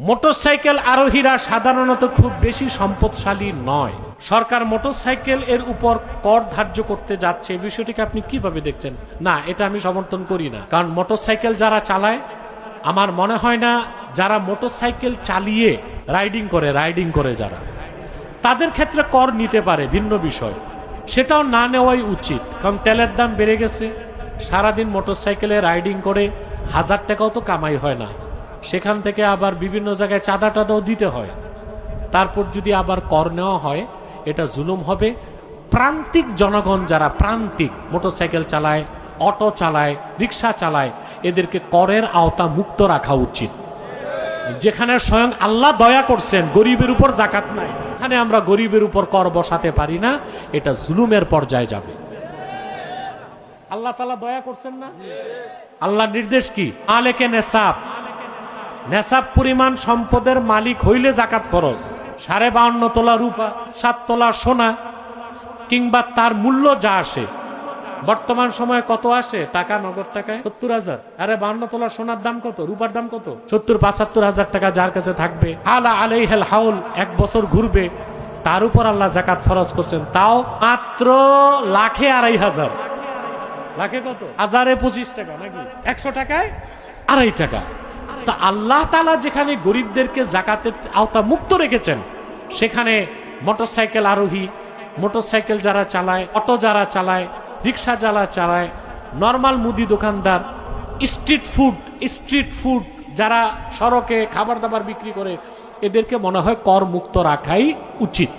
Motorcycle আরোহীরা সাধারণত খুব বেশি সম্পদশালী নয়। সরকার মোটরসাইকেল এর উপর কর ধার্য করতে যাচ্ছে, এই বিষয়টিকে আপনি কিভাবে দেখছেন? না, এটা আমি সমর্থন করি না। কারণ মোটরসাইকেল যারা চালায়, আমার মনে হয় না যারা মোটরসাইকেল চালিয়ে রাইডিং করে যারা, তাদের ক্ষেত্রে কর নিতে পারে, ভিন্ন বিষয়। সেটাও না নেওয়াই উচিত, কারণ তেলের দাম বেড়ে গেছে। সারাদিন মোটরসাইকেলে রাইডিং করে 1000 টাকাও তো কামাই হয় না, সেখান থেকে আবার বিভিন্ন জায়গায় চাঁদা টাদাও দিতে হয়। তারপর যদি আবার কর নেওয়া হয়, এটা জুলুম হবে। প্রান্তিক জনগণ যারা প্রান্তিক মোটরসাইকেল চালায়, অটো চালায়, রিক্সা চালায়, এদেরকে করের আওতা মুক্ত রাখা উচিত। যেখানে স্বয়ং আল্লাহ দয়া করছেন, গরিবের উপর জাকাত নাই, এখানে আমরা গরিবের উপর কর বসাতে পারি না, এটা জুলুমের পর্যায়ে যাবে। আল্লাহ তাআলা দয়া করছেন না? আল্লাহর নির্দেশ কি? মালিকে নেসাব, নেসাব পরিমাণ সম্পদের মালিক হইলে জাকাত ফরজ। 52.5 তোলা রূপা, 7 তোলা সোনা, কিংবা তার মূল্য যা আসে। বর্তমান সময়ে কত আসে টাকা? নগদ টাকায় 70,000। আরে 52 তোলা সোনার দাম কত? রূপার দাম কত? 70-75,000 টাকা যার কাছে থাকবে, আলা আলাইহিল হাউল, 1 বছর ঘুরবে, তার উপর আল্লাহ জাকাত ফরজ করছেন। তাও মাত্র লাখে 2,500। লাখে কত? 1025 টাকা নাকি? 100 টাকায় 2.5 টাকা। তা আল্লাহ তাআলা যেখানে গরিবদেরকে জাকাতের আওতা মুক্ত রেখেছেন, সেখানে মোটরসাইকেল আরোহী, মোটরসাইকেল যারা চালায়, অটো যারা চালায়, রিক্সা যারা চালায়, নরমাল মুদি দোকানদার, স্ট্রিট ফুড যারা সড়কে খাবার দাবার বিক্রি করে, এদেরকে মনে হয় কর মুক্ত রাখাই উচিত।